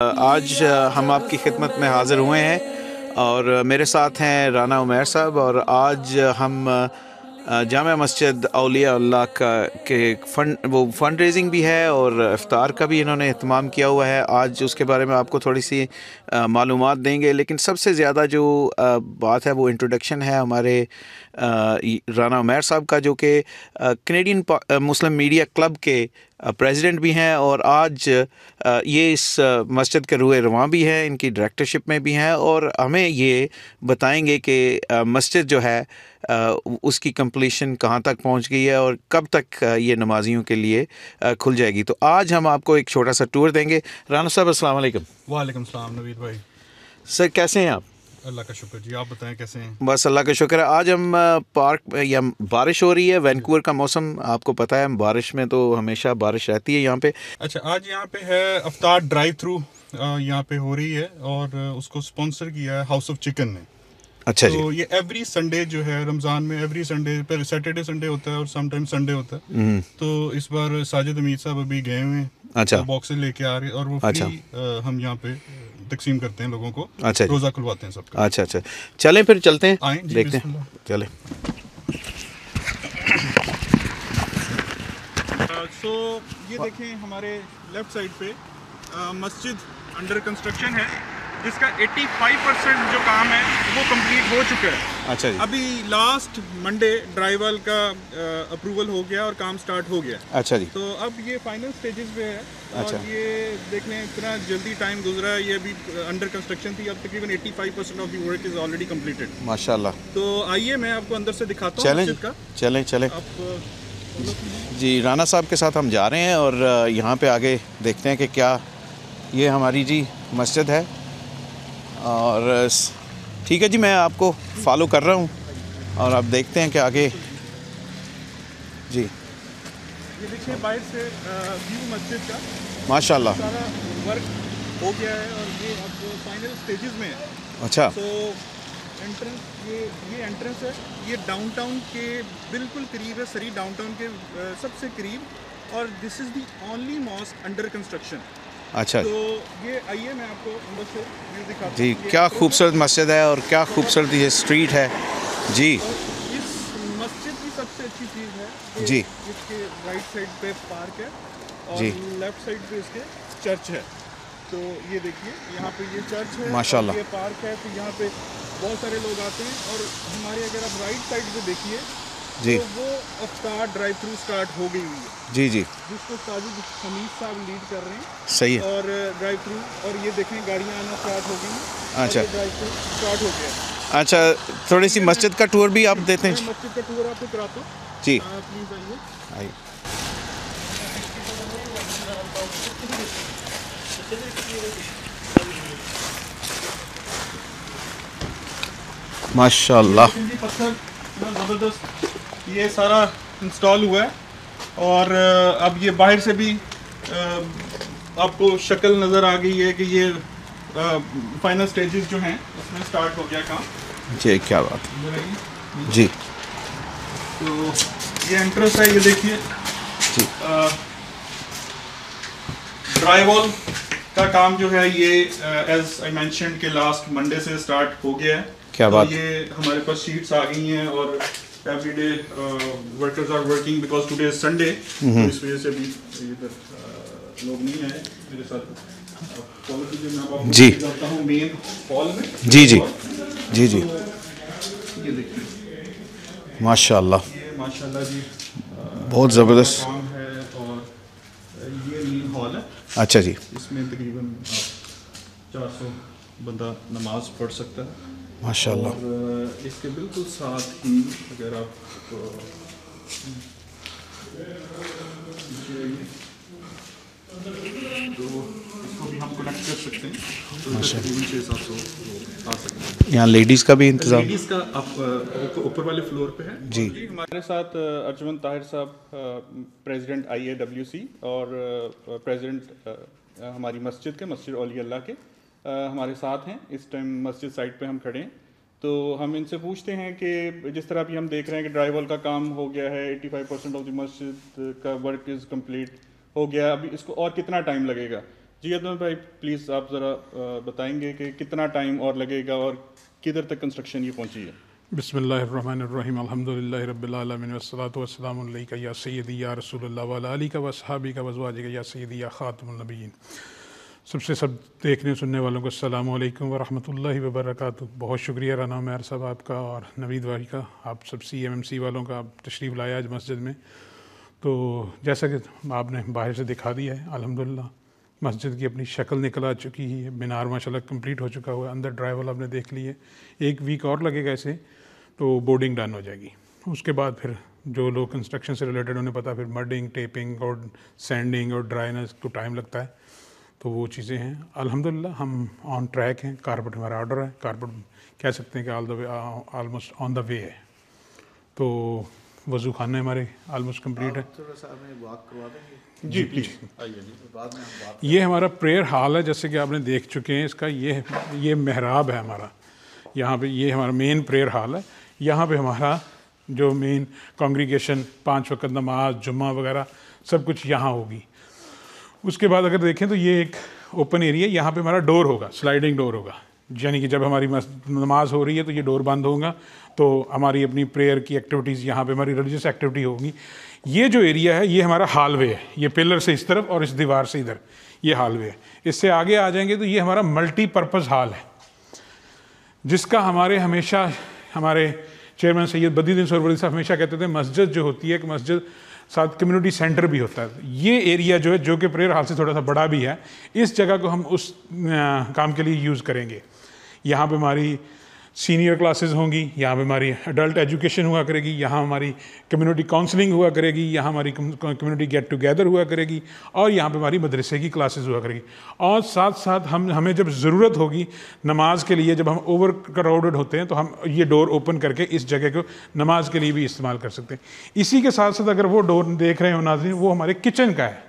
आज हम आपकी खिदमत में हाज़िर हुए हैं और मेरे साथ हैं राना उमैर साहब। और आज हम जामा मस्जिद औलिया अल्लाह का के फंड रेजिंग भी है और इफ्तार का भी इन्होंने एहतमाम किया हुआ है। आज उसके बारे में आपको थोड़ी सी मालूमात देंगे, लेकिन सबसे ज़्यादा जो बात है वो इंट्रोडक्शन है हमारे राना उमैर साहब का, जो कि कैनेडियन मुस्लिम मीडिया क्लब के प्रेसिडेंट भी हैं और आज ये इस मस्जिद के रूए रवां भी हैं, इनकी डायरेक्टरशिप में भी हैं और हमें ये बताएंगे कि मस्जिद जो है उसकी कंप्लीशन कहाँ तक पहुँच गई है और कब तक ये नमाजियों के लिए खुल जाएगी। तो आज हम आपको एक छोटा सा टूर देंगे। राना साहब अस्सलाम वालेकुम। वालेकुम सलाम नवीद भाई। सर कैसे हैं आप? अल्लाह का शुक्र जी, आप बताएं कैसे हैं? बस अल्लाह का शुक्र है। आज हम पार्क या बारिश हो रही है, वैंकूवर का मौसम आपको पता है, बारिश में तो हमेशा बारिश रहती है यहाँ पे। अच्छा, आज यहाँ पे है अफ्तार ड्राइव थ्रू यहाँ पे हो रही है और उसको स्पॉन्सर किया है हाउस ऑफ चिकन ने। अच्छा तो जी। ये एवरी संडे जो है रमज़ान में, एवरी संडे पर सैटरडे संडे होता है और समटाइम संडे होता है। तो इस बार साजिद अमीर साहब अभी गए हुए हैं, अच्छा। तो बॉक्सेस लेके आ रहे हैं और वो अच्छा। फ्री हम यहाँ पे तकसीम करते हैं लोगों को। अच्छा जी। रोज़ा खुलवाते हैं सबका। अच्छा अच्छा, चलें फिर चलते हैं, आए जी, देखते हैं, बिस्मिल्लाह। चलें। सो ये देखें हमारे लेफ्ट साइड पे मस्जिद अंडर कंस्ट्रक्शन है, जिसका 85% जो काम है वो कंप्लीट हो चुका है। अच्छा जी। अभी लास्ट मंडे ड्राइवल का अप्रूवल हो गया और काम स्टार्ट हो गया। अच्छा जी। तो अब ये फाइनल स्टेजेस पे है और अच्छा। ये देखने इतना जल्दी टाइम गुजरा है। ये अभी अंडर कंस्ट्रक्शन थी, अब तकरीबन 85% of the work is already completed. माशाल्लाह। तो आइए मैं आपको अंदर से दिखाता हूँ चलें मस्जिद का। चलें चलें आप जी। राना साहब के साथ हम जा रहे हैं और यहाँ पे आगे देखते हैं कि क्या ये हमारी जी मस्जिद है। और ठीक है जी, मैं आपको फॉलो कर रहा हूँ और आप देखते हैं कि आगे जी। ये देखिए बाहर से व्यू मस्जिद का माशाल्लाह। सारा वर्क हो गया है और ये अब फाइनल स्टेजेस में है। अच्छा। तो एंट्रेंस ये एंट्रेंस है, ये डाउनटाउन के बिल्कुल करीब है, सरी डाउनटाउन के सबसे करीब। और this is the only mosque under construction. अच्छा तो ये आइए मैं आपको अंदर से व्यू दिखाता हूँ। जी, ये क्या entrance खूबसूरत मस्जिद है और क्या खूबसूरत ये स्ट्रीट है जी। है। और इस मस्जिद की सबसे अच्छी चीज़ है कि जी। इसके राइट साइड पे पार्क है और जी। लेफ्ट साइड पे इसके चर्च है। तो ये देखिए यहाँ पे ये चर्च है माशाल्लाह। और ये पार्क है। तो यहाँ पे बहुत सारे लोग आते हैं और हमारे अगर आप राइट साइड पे देखिए जी। तो वो अफ्तार ड्राइव थ्रू स्टार्ट हो गई हुई है, जी जी। जिसको साजिद हमीद साहब लीड कर रहे हैं। सही है। और ड्राइव थ्रू, और ये देखें गाड़ियाँ आना स्टार्ट हो गई हैं और अच्छा। ये ड्राइव थ्रू स्टार्ट हो गया। अच्छा, थोड़ी सी मस्जिद का टूर भी आप देते मैं हैं मस्जिद का टूर आपको कराता हूँ, जी। प्लीज़ आइए। आइए। माशाल्लाह। जी, पत्थर ज़बरदस्त ये सारा इंस्टॉल हुआ है और अब ये बाहर से भी आपको शक्ल नज़र आ गई है कि ये फाइनल स्टेजेस जो हैं उसमें स्टार्ट हो गया काम। जी, क्या बात इधर आइए। है जी। तो ये एंट्रेंस है, ये देखिए जी। ड्राईवॉल का काम जो है ये एज आई मेंशन्ड के लास्ट मंडे से स्टार्ट हो गया है। क्या तो बात। ये हमारे पास शीट्स आ गई हैं और everyday workers are working because today is Sunday. तो इस वजह से भी इधर लोग नहीं आए मेरे साथ। जी। जाता हूँ मेन हॉल में। जी जी जी जी। तो ये देखिए माशाल्लाह। ये माशाल्लाह जी बहुत ज़बरदस्त। काम है। और ये मेन हॉल है, अच्छा जी। इसमें तकरीबन 400 बंदा नमाज पढ़ सकता है। माशाल्लाह। और इसके बिल्कुल साथ ही अगर आप तो इसको भी हम कनेक्ट कर सकते हैं, तो तकरीबन 600-700 लोग आ सकते हैं। यहाँ लेडीज़ का भी इंतज़ाम। लेडीज़ का आप ऊपर वाले फ्लोर पे है जी। हमारे साथ अर्जुमन ताहिर साहब, प्रेसिडेंट IAWC और प्रेसिडेंट हमारी मस्जिद के, मस्जिद औलिया अल्लाह के हमारे साथ हैं। इस टाइम मस्जिद साइड पे हम खड़े हैं। तो हम इनसे पूछते हैं कि जिस तरह अभी हम देख रहे हैं कि ड्राईवॉल का काम हो गया है, 85% ऑफ द मस्जिद का वर्क इज़ कंप्लीट हो गया, अभी इसको और कितना टाइम लगेगा। जी अदनान भाई प्लीज़ आप ज़रा बताएंगे कि कितना टाइम और लगेगा और किधर तक कंस्ट्रक्शन ये पहुंची है। बिस्मिल्लाहिर्रहमानिर्रहीम अल्हम्दुलिल्लाहि रब्बिल आलमीन वस्सलातु वस्सलामु अलैका या सय्यदी या रसूलल्लाह व अला आलिका व अस्हाबिका व अज़वाजिका या सय्यदी या खातमुन नबिय्यीन। सबसे सब देखने सुनने वालों को अस्सलामु अलैकुम व रहमतुल्लाहि व बरकातुहू। बहुत शुक्रिया राना उमैर साहब आपका और नवीद भाई का, आप सब CMMC वालों का आप तशरीफ़ लाया आज मस्जिद में। तो जैसा कि आपने बाहर से दिखा दिया है, अल्हम्दुलिल्लाह मस्जिद की अपनी शक्ल निकल आ चुकी है। मीनार माशाल्लाह कंप्लीट हो चुका हुआ है, अंदर ड्राइवल आपने देख ली है। 1 वीक और लगेगा ऐसे तो बोर्डिंग डन हो जाएगी। उसके बाद फिर जो लोग कंस्ट्रक्शन से रिलेटेड उन्हें पता, फिर मडिंग, टेपिंग और सैंडिंग और ड्राइनेस को टाइम लगता है, तो वो चीज़ें हैं। अल्हम्दुलिल्लाह हम ऑन ट्रैक हैं। कारपेट हमारा ऑर्डर है, कारपेट कह सकते हैं कि ऑलमोस्ट ऑन द वे है। तो वज़ू खाने हमारे ऑलमोस्ट कंप्लीट है। थोड़ा सा हमें वॉक करवा देंगे? जी प्लीज़ आइए जी। बाद में हम बात ये हमारा प्रेयर हॉल है, जैसे कि आपने देख चुके हैं। इसका ये मेहराब है हमारा, यहाँ पे ये हमारा मेन प्रेयर हॉल है। यहाँ पे हमारा जो मेन कॉन्ग्रीगेशन, 5 वक्त नमाज, जुम्मा वगैरह सब कुछ यहाँ होगी। उसके बाद अगर देखें तो ये एक ओपन एरिया, यहाँ पे हमारा डोर होगा, स्लाइडिंग डोर होगा, यानी कि जब हमारी नमाज हो रही है तो ये डोर बंद होगा, तो हमारी अपनी प्रेयर की एक्टिविटीज़ यहाँ पे, हमारी रिलीजियस एक्टिविटी होगी। ये जो एरिया है ये हमारा हॉलवे है, ये पिलर से इस तरफ और इस दीवार से इधर, ये हॉलवे है। इससे आगे आ जाएंगे तो ये हमारा मल्टीपर्पज़ हॉल है, जिसका हमेशा हमारे चेयरमैन सैयद बदरुद्दीन सरवरी साहब हमेशा कहते थे मस्जिद जो होती है कि मस्जिद साथ कम्युनिटी सेंटर भी होता है। ये एरिया जो है, जो कि प्रेयर हॉल से थोड़ा सा बड़ा भी है, इस जगह को हम उस काम के लिए यूज़ करेंगे। यहाँ पे हमारी सीनियर क्लासेस होंगी, यहाँ पे हमारी अडल्ट एजुकेशन हुआ करेगी, यहाँ हमारी कम्युनिटी काउंसलिंग हुआ करेगी, यहाँ हमारी कम्युनिटी गेट टुगेदर हुआ करेगी, और यहाँ पे हमारी मदरसे की क्लासेस हुआ करेगी। और साथ साथ हमें जब ज़रूरत होगी नमाज के लिए, जब हम ओवर क्राउडेड होते हैं, तो हम ये डोर ओपन करके इस जगह को नमाज के लिए भी इस्तेमाल कर सकते हैं। इसी के साथ साथ अगर वो डोर देख रहे हो नाज़रीन, वो हमारे किचन का है,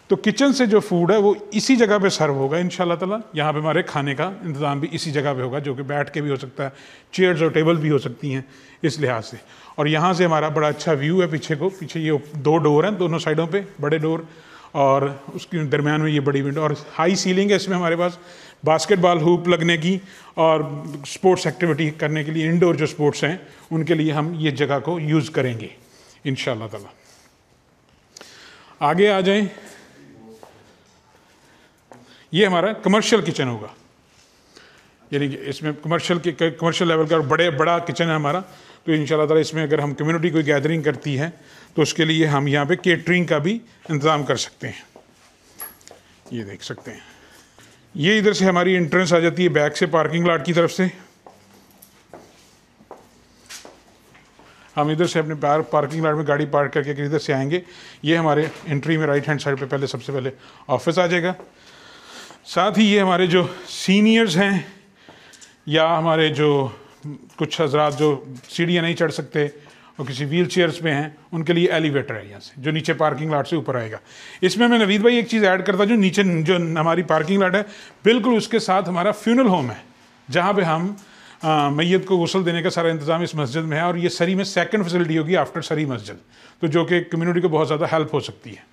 तो किचन से जो फूड है वो इसी जगह पे सर्व होगा इंशाल्लाह ताला। यहाँ पे हमारे खाने का इंतज़ाम भी इसी जगह पे होगा, जो कि बैठ के भी हो सकता है, चेयर्स और टेबल भी हो सकती हैं इस लिहाज से। और यहाँ से हमारा बड़ा अच्छा व्यू है पीछे ये 2 डोर हैं दोनों साइडों पे, बड़े डोर, और उसके दरमियान में ये बड़ी विंडो, और हाई सीलिंग है इसमें हमारे पास बास्केटबॉल हूप लगने की और स्पोर्ट्स एक्टिविटी करने के लिए, इंडोर जो स्पोर्ट्स हैं उनके लिए हम ये जगह को यूज़ करेंगे इंशाल्लाह ताला। आगे आ जाएँ, ये हमारा कमर्शियल किचन होगा, यानी कि इसमें कमर्शियल लेवल का बड़ा किचन है हमारा। तो इंशाल्लाह ताला इसमें अगर हम कम्युनिटी कोई गैदरिंग करती है तो उसके लिए हम यहाँ पे केटरिंग का भी इंतज़ाम कर सकते हैं। ये देख सकते हैं, ये इधर से हमारी एंट्रेंस आ जाती है बैक से, पार्किंग लॉट की तरफ से। हम इधर से अपने पार्किंग लॉट में गाड़ी पार्क करके इधर से आएंगे। ये हमारे एंट्री में राइट हैंड साइड पे सबसे पहले ऑफिस आ जाएगा। साथ ही ये हमारे जो सीनियर्स हैं या हमारे जो कुछ हजरात जो सीढ़ियाँ नहीं चढ़ सकते और किसी व्हील चेयर्स में हैं, उनके लिए एलिवेटर है यहाँ से, जो नीचे पार्किंग लॉट से ऊपर आएगा। इसमें मैं नवीद भाई एक चीज़ ऐड करता, जो नीचे जो हमारी पार्किंग लॉट है बिल्कुल उसके साथ हमारा फ्यूनरल होम है, जहाँ पे हम मैयत को गुस्ल देने का सारा इंतज़ाम इस मस्जिद में है। और ये सरी में 2nd फैसिलिटी होगी आफ्टर सरी मस्जिद, तो जो कि कम्युनिटी को बहुत ज़्यादा हेल्प हो सकती है।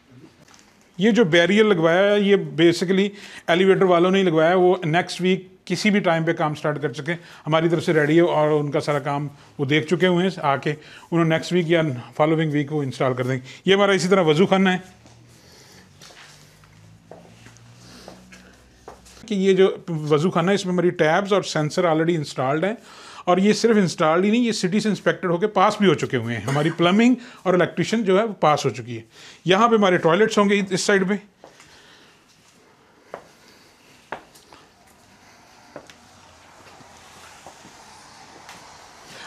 ये जो बैरियर लगवाया है ये बेसिकली एलिवेटर वालों ने ही लगवाया है, वो नेक्स्ट वीक किसी भी टाइम पे काम स्टार्ट कर सकें, हमारी तरफ से रेडी है, और उनका सारा काम वो देख चुके हुए हैं आके, उन्होंने नेक्स्ट वीक या फॉलोइंग वीक वो इंस्टॉल कर देंगे। ये हमारा इसी तरह वज़ू खाना है कि ये जो वज़ू खाना है इसमें हमारी टैब्स और सेंसर ऑलरेडी इंस्टॉल्ड हैं, और ये सिर्फ इंस्टॉल्ड ही नहीं, ये सिटी से इंस्पेक्टेड होकर पास भी हो चुके हुए हैं। हमारी प्लम्बिंग और इलेक्ट्रिशियन जो है वो पास हो चुकी है। यहाँ पे हमारे टॉयलेट्स होंगे इस साइड पे,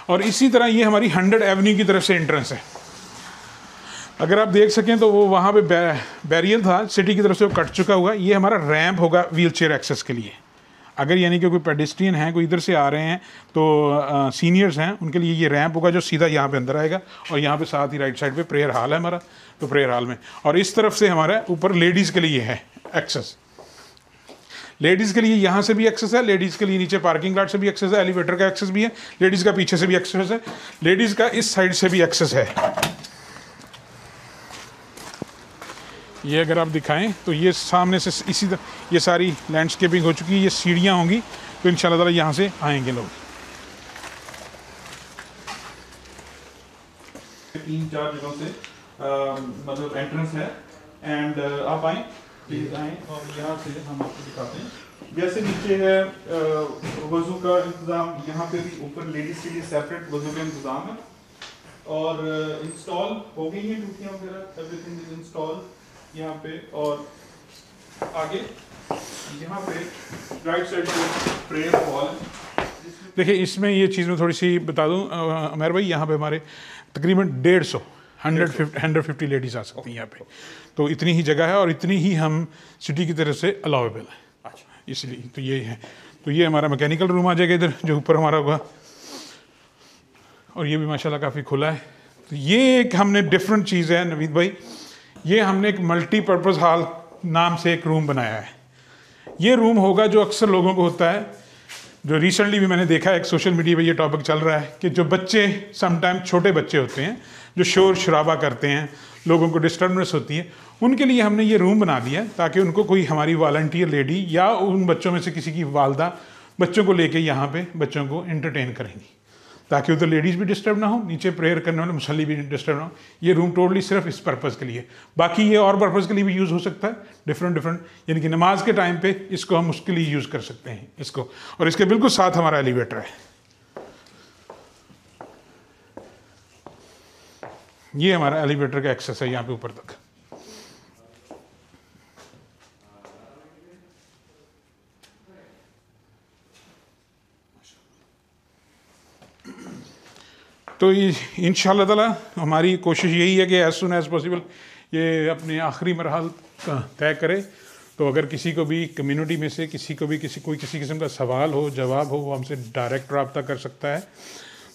और इसी तरह ये हमारी 100 एवेन्यू की तरफ से एंट्रेंस है। अगर आप देख सकें तो वो वहाँ पे बैरियर था सिटी की तरफ से, वो कट चुका हुआ। ये हमारा रैंप होगा व्हील चेयर एक्सेस के लिए। अगर यानी कि कोई पेडिस्ट्रियन है, कोई इधर से आ रहे हैं, तो सीनियर्स हैं, उनके लिए ये रैंप होगा जो सीधा यहाँ पे अंदर आएगा। और यहाँ पे साथ ही राइट साइड पे प्रेयर हॉल है हमारा, तो प्रेयर हॉल में, और इस तरफ से हमारा ऊपर लेडीज़ के लिए है एक्सेस। लेडीज़ के लिए यहाँ से भी एक्सेस है, लेडीज़ के लिए नीचे पार्किंग लॉट से भी एक्सेस है, एलिवेटर का एक्सेस भी है, लेडीज़ का पीछे से भी एक्सेस है, लेडीज़ का इस साइड से भी एक्सेस है। ये अगर आप दिखाएं तो ये सामने से इसी तरह ये सारी लैंडस्केपिंग हो चुकी है, ये सीढ़ियाँ होंगी, तो इंशाल्लाह ताला यहाँ से आएंगे लोग। 3-4 जगहों से मतलब एंट्रेंस है, एंड आप आएँ, प्लीज़ आएँ, और यहाँ से हम आपको दिखाते हैं। जैसे नीचे है वज़ू का इंतज़ाम, यहाँ पे भी ऊपर लेडीज़ के लिए सेपरेट वज़ू का इंतज़ाम है, और इंस्टॉल हो गई है टूटियाँ वगैरह, एवरीथिंग इज इंस्टॉल यहाँ पे। और आगे यहाँ पे राइट साइड पे प्रेयर हॉल। देखिए इसमें ये चीज़ मैं थोड़ी सी बता दूँ अमर भाई, यहाँ पे हमारे तकरीबन 150 लेडीज़ आ सकती हैं यहाँ पे, तो इतनी ही जगह है और इतनी ही हम सिटी की तरफ से अलाउेबल है। अच्छा, इसलिए तो ये है। तो ये हमारा मैकेनिकल रूम आ जाएगा इधर जो ऊपर हमारा होगा, और ये भी माशाल्लाह काफ़ी खुला है। तो ये एक हमने डिफरेंट चीज़ है नवीद भाई, ये हमने एक मल्टीपर्पज़ हॉल नाम से एक रूम बनाया है। ये रूम होगा जो अक्सर लोगों को होता है, जो रिसेंटली भी मैंने देखा है एक सोशल मीडिया पे ये टॉपिक चल रहा है कि जो बच्चे समटाइम छोटे बच्चे होते हैं जो शोर शराबा करते हैं, लोगों को डिस्टर्बेंस होती है, उनके लिए हमने ये रूम बना दिया ताकि उनको कोई हमारी वॉलंटियर लेडी या उन बच्चों में से किसी की वालदा बच्चों को लेके यहाँ पे बच्चों को एंटरटेन करेंगी, ताकि उधर लेडीज़ भी डिस्टर्ब ना हो, नीचे प्रेयर करने वाले मुसल्ली भी डिस्टर्ब ना हो। ये रूम टोटली सिर्फ इस पर्पज़ के लिए, बाकी ये और पर्पज़ के लिए भी यूज़ हो सकता है, डिफरेंट यानी कि नमाज के टाइम पे इसको हम उसके लिए यूज़ कर सकते हैं इसको। और इसके बिल्कुल साथ हमारा एलिवेटर है। ये हमारा एलिवेटर का एक्सेस है यहाँ पे ऊपर तक। तो इंशाअल्लाह ताला हमारी कोशिश यही है कि एज़ सुन एज़ पॉसिबल ये अपने आखिरी मरहल का तय करे। तो अगर किसी को भी कम्युनिटी में से किसी को भी कोई किसी किस्म का सवाल हो, जवाब हो, वो हमसे डायरेक्ट रब्ता कर सकता है।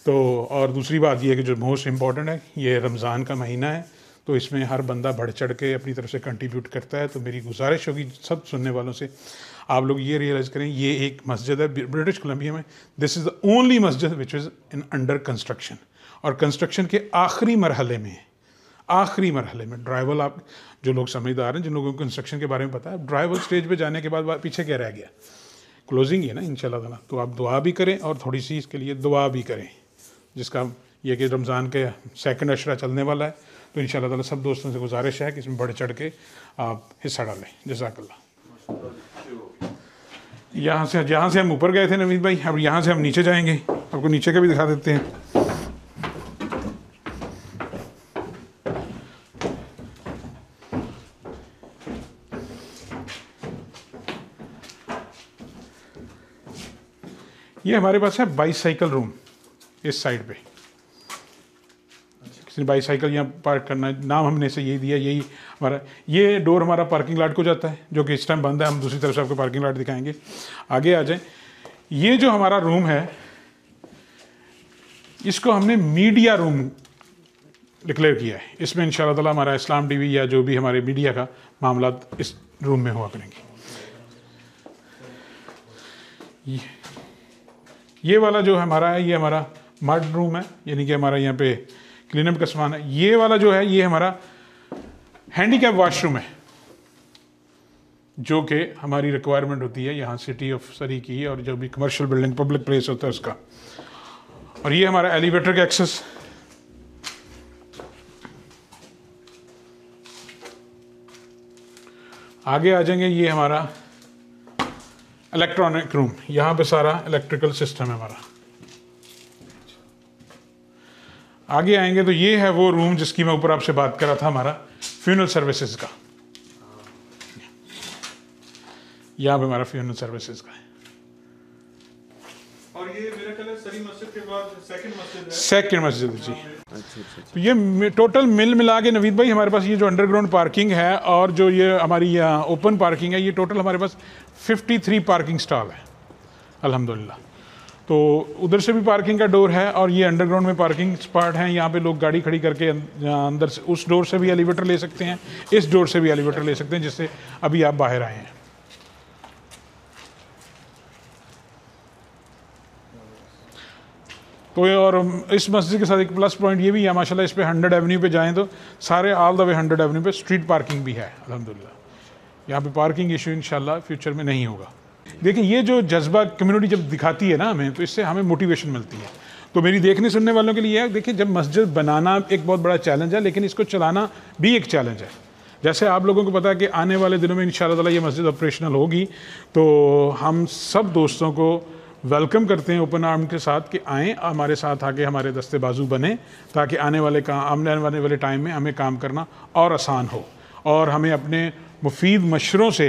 तो और दूसरी बात ये है कि जो मोस्ट इम्पॉर्टेंट है, ये रमज़ान का महीना है, तो इसमें हर बंदा बढ़ चढ़ के अपनी तरफ से कंट्रीब्यूट करता है। तो मेरी गुजारिश होगी सब सुनने वालों से, आप लोग ये रियलाइज़ करें, ये एक मस्जिद है ब्रिटिश कोलंबिया में, दिस इज़ द ओनली मस्जिद which is in under construction, और कंस्ट्रक्शन के आखिरी मरहले में ड्राइवल, आप जो लोग समझदार हैं, जिन लोगों को कंस्ट्रक्शन के बारे में पता है, ड्राइवल स्टेज पे जाने के बाद पीछे क्या रह गया, क्लोजिंग ही है ना इंशाल्लाह ताला। तो आप दुआ भी करें और थोड़ी सी इसके लिए दुआ भी करें, जिसका ये कि रमज़ान के सेकंड अशरा चलने वाला है। तो इंशाल्लाह ताला सब दोस्तों से गुजारिश है कि इसमें बढ़ चढ़ के आप हिस्सा डालें। जज़ाकल्लाह। यहाँ से हम ऊपर गए थे नवीद भाई, अब यहाँ से हम नीचे जाएंगे, आपको नीचे का भी दिखा देते हैं। ये हमारे पास है बाईसाइकिल रूम इस साइड पे। किसी ने बाईसाइकिल यहाँ पार्क करना है, नाम हमने से यही दिया, यही हमारा, ये डोर हमारा पार्किंग लॉट को जाता है, जो कि इस टाइम बंद है। हम दूसरी तरफ से आपको पार्किंग लॉट दिखाएंगे, आगे आ जाएं। ये जो हमारा रूम है, इसको हमने मीडिया रूम डिक्लेयर किया है। इसमें इंशाल्लाह ताला हमारा इस्लाम टीवी या जो भी हमारे मीडिया का मामला इस रूम में हुआ करेंगे। ये वाला जो हमारा है, ये हमारा मड रूम है, यानी कि हमारा यहाँ पे क्लीनअप का सामान है। ये वाला जो है, ये हमारा हैंडीकैप वॉशरूम है, जो कि हमारी रिक्वायरमेंट होती है यहाँ सिटी ऑफ सरी की, और जो भी कमर्शियल बिल्डिंग पब्लिक प्लेस होता है उसका। और ये हमारा एलिवेटर का एक्सेस। आगे आ जाएंगे, ये हमारा इलेक्ट्रॉनिक रूम, यहाँ पे सारा इलेक्ट्रिकल सिस्टम है हमारा। आगे आएंगे तो ये है वो रूम जिसकी मैं ऊपर आपसे बात कर रहा था, हमारा फ्यूनरल सर्विसेज का। यहाँ पे हमारा फ्यूनरल सर्विसेज का है। और ये मेरा ख्याल है सरी मस्जिद के बाद सेकंड मस्जिद जी। तो ये टोटल मिला के नवीद भाई हमारे पास ये जो अंडरग्राउंड पार्किंग है और जो ये हमारी यहाँ ओपन पार्किंग है, ये टोटल हमारे पास 53 पार्किंग स्टॉल है अल्हम्दुलिल्लाह। तो उधर से भी पार्किंग का डोर है, और ये अंडरग्राउंड में पार्किंग स्पॉट हैं, यहाँ पे लोग गाड़ी खड़ी करके अंदर से उस डोर से भी एलिवेटर ले सकते हैं, इस डोर से भी एलिवेटर ले सकते हैं, जिससे अभी आप बाहर आए हैं। तो और इस मस्जिद के साथ एक प्लस पॉइंट ये भी है माशाल्लाह, इस पे 100 एवेन्यू पे जाएं तो सारे ऑल द वे 100 एवेन्यू पे स्ट्रीट पार्किंग भी है अल्हम्दुलिल्लाह। यहाँ पे पार्किंग इशू इंशाल्लाह फ्यूचर में नहीं होगा। देखिए ये जो जज्बा कम्युनिटी जब दिखाती है ना हमें, तो इससे हमें मोटिवेशन मिलती है। तो मेरी देखने सुनने वालों के लिए है, देखिए जब मस्जिद बनाना एक बहुत बड़ा चैलेंज है, लेकिन इसको चलाना भी एक चैलेंज है। जैसे आप लोगों को पता है कि आने वाले दिनों में इंशाअल्लाह ताला ये मस्जिद ऑपरेशनल होगी, तो हम सब दोस्तों को वेलकम करते हैं ओपन आर्म के साथ कि आएँ हमारे साथ आके हमारे दस्ते बाजू बने, ताकि आने वाले टाइम में हमें काम करना और आसान हो और हमें अपने मुफीद मशवरों से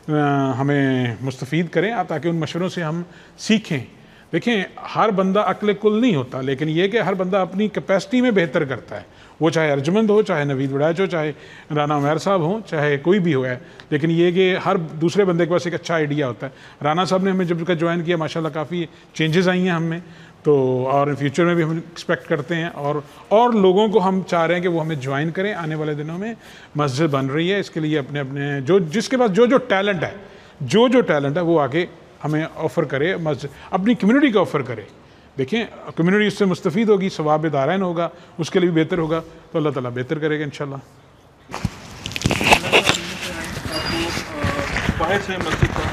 हमें मुस्तफ़ीद करें, ताकि उन मशवरों से हम सीखें। देखें हर बंदा अक्ल कुल नहीं होता, लेकिन ये कि हर बंदा अपनी कैपेसिटी में बेहतर करता है, वो चाहे अर्जमंद हो, चाहे नवीद वड़ैच हो, चाहे राना उमैर साहब हों, चाहे कोई भी हो है। लेकिन ये कि हर दूसरे बंदे के पास एक अच्छा आइडिया होता है। राना साहब ने हमें जब का ज्वाइन किया माशाल्लाह काफ़ी चेंजेस आई हैं हमें, तो और फ्यूचर में भी हम एक्सपेक्ट करते हैं और लोगों को हम चाह रहे हैं कि वो हमें ज्वाइन करें। आने वाले दिनों में मस्जिद बन रही है, इसके लिए अपने अपने जिसके पास जो टैलेंट है, जो टैलेंट है वो आके हमें ऑफ़र करे, मस्जिद अपनी कम्युनिटी को ऑफ़र करे। देखें कम्युनिटी इससे मुस्तफ़ीद होगी, सवाब दारैन होगा, उसके लिए भी बेहतर होगा, तो अल्लाह ताला बेहतर करेगा इंशाल्लाह। बाहर से मस्जिद का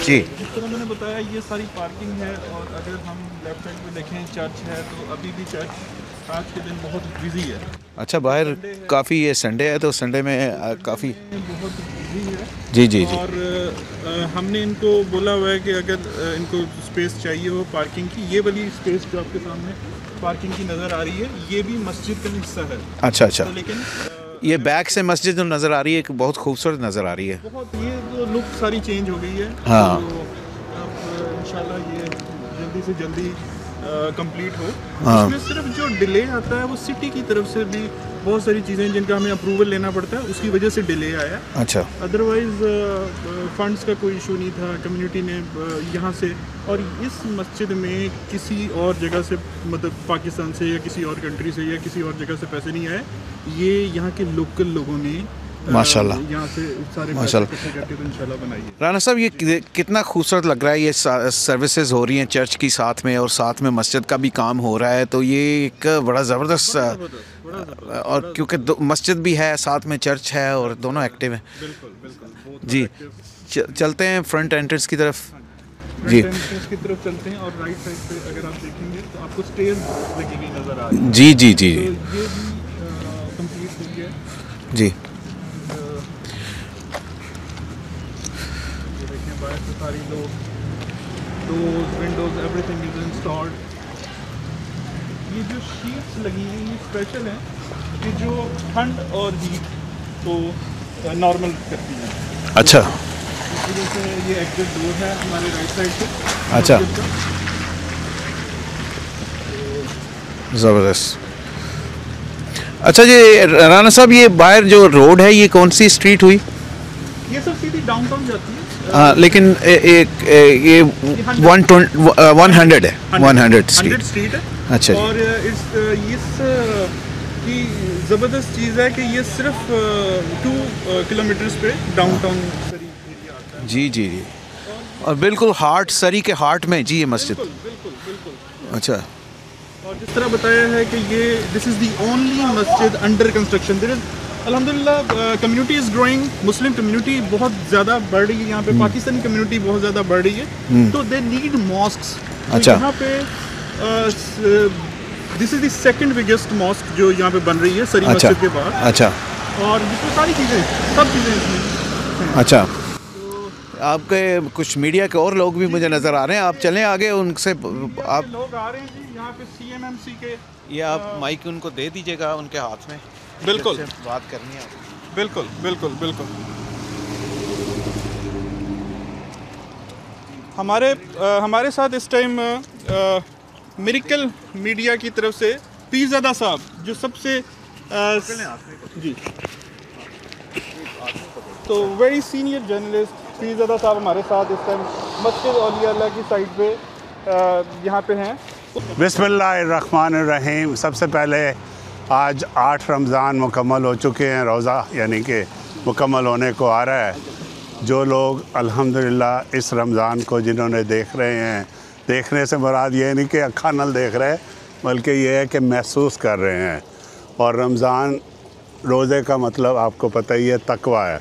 जी जिस तरह मैंने बताया ये सारी पार्किंग है, और अगर हम लेफ्ट साइड पे देखें चर्च है, तो अभी भी चर्च आज के दिन बहुत बिजी है। अच्छा, बाहर काफ़ी ये संडे है तो संडे में काफ़ी बहुत बिजी है। जी। और हमने इनको बोला हुआ है कि अगर इनको स्पेस चाहिए हो पार्किंग की, ये वाली स्पेस जो आपके सामने पार्किंग की नज़र आ रही है, ये भी मस्जिद का हिस्सा है। अच्छा तो लेकिन ये बैक से मस्जिद जो नज़र आ रही है बहुत खूबसूरत नज़र आ रही है। बहुत ये जो लुक सारी चेंज हो गई है। हाँ। तो अब इंशाल्लाह ये जल्दी से जल्दी कंप्लीट हो। हाँ। इसमें सिर्फ जो डिले आता है वो सिटी की तरफ से भी बहुत सारी चीज़ें जिनका हमें अप्रूवल लेना पड़ता है, उसकी वजह से डिले आया। अच्छा। अदरवाइज़ फंड्स का कोई इशू नहीं था। कम्युनिटी ने यहाँ से और इस मस्जिद में किसी और जगह से, मतलब पाकिस्तान से या किसी और कंट्री से या किसी और जगह से पैसे नहीं आए। ये यहाँ के लोकल लोगों ने माशाल्लाह यहाँ से सारे माशाल्लाह पैसे करके तो इंशाल्लाह बनाइए। राना साहब ये कितना खूबसूरत लग रहा है, ये सर्विसेज हो रही हैं चर्च की साथ में, और साथ में मस्जिद का भी काम हो रहा है, तो ये एक बड़ा ज़बरदस्त और क्योंकि मस्जिद भी है साथ में चर्च है और दोनों एक्टिव हैं। बिल्कुल जी चलते हैं फ्रंट एंट्रेंस की तरफ। जी एंट्रेंस की तरफ चलते हैं, और राइट साइड पे अगर आप देखेंगे तो आपको स्टेयर्स लगी हुई नज़र आ रही है। जी तो ये भी कंप्लीट हुई है। जी बाहर से सारी doors Windows everything is installed. ये जो शीट्स लगी हैं ये स्पेशल हैं कि जो ठंड और हीट को नॉर्मल करती हैं। अच्छा। इस वजह से ये एग्जिट डोर है हमारे राइट साइड से। अच्छा ज़बरदस्त। अच्छा जी राना साहब, ये बाहर जो रोड है ये कौन सी स्ट्रीट हुई? ये सब सीधी डाउनटाउन जाती है। लेकिन ये 100 है, 100 स्ट्रीट है। अच्छा और इस की ज़बरदस्त चीज़ है कि ये सिर्फ 2 किलोमीटर्स पे डाउनटाउन सरी एरिया आता है। जी और बिल्कुल हार्ट, सरी के हार्ट में जी ये मस्जिद। बिल्कुल। अच्छा। और जिस तरह बताया है कि ये दिस इज़ दी ओनली मस्जिद अंडर कंस्ट्रक्शन। देयर इज़ अल्हम्दुलिल्लाह community is growing. Muslim community बहुत ज़्यादा बढ़ रही है यहाँ पे, पाकिस्तानी कम्युनिटी बहुत ज़्यादा बढ़ रही है, तो दे नीड मॉस्क्स। अच्छा। यहाँ पे this is the second biggest mosque जो यहाँ पे बन रही है सरी मस्जिद के बाद। अच्छा। और जिसमें सारी चीज़ें, सब चीज़ें इसमें। अच्छा। आपके कुछ मीडिया के और लोग भी मुझे नज़र आ रहे हैं, आप चलें आगे उनसे। आप लोग आ रहे हैं जी यहाँ पे CMMC के। ये आप माइक उनको दे दीजिएगा उनके हाथ में। बिल्कुल बात करनी है आपको। बिल्कुल। हमारे साथ इस टाइम मिरेकल मीडिया की तरफ से पीरज़ादा साहब, जो सबसे जी तो वेरी सीनियर जर्नलिस्ट पीरज़ादा साहब हमारे साथ इस टाइम मस्जिद औलिया अल्लाह की साइड पे यहाँ पे हैं। बिस्मिल्लाहिर्रहमानिर्रहीम। सबसे पहले आज 8 रमज़ान मुकम्मल हो चुके हैं, रोज़ा यानी कि मुकम्मल होने को आ रहा है। जो लोग अल्हम्दुलिल्लाह इस रमज़ान को जिन्होंने देख रहे हैं, देखने से मुराद ये नहीं कि अक्खा नल देख रहे हैं, बल्कि ये है कि महसूस कर रहे हैं। और रमज़ान रोज़े का मतलब आपको पता ही है, तकवा है।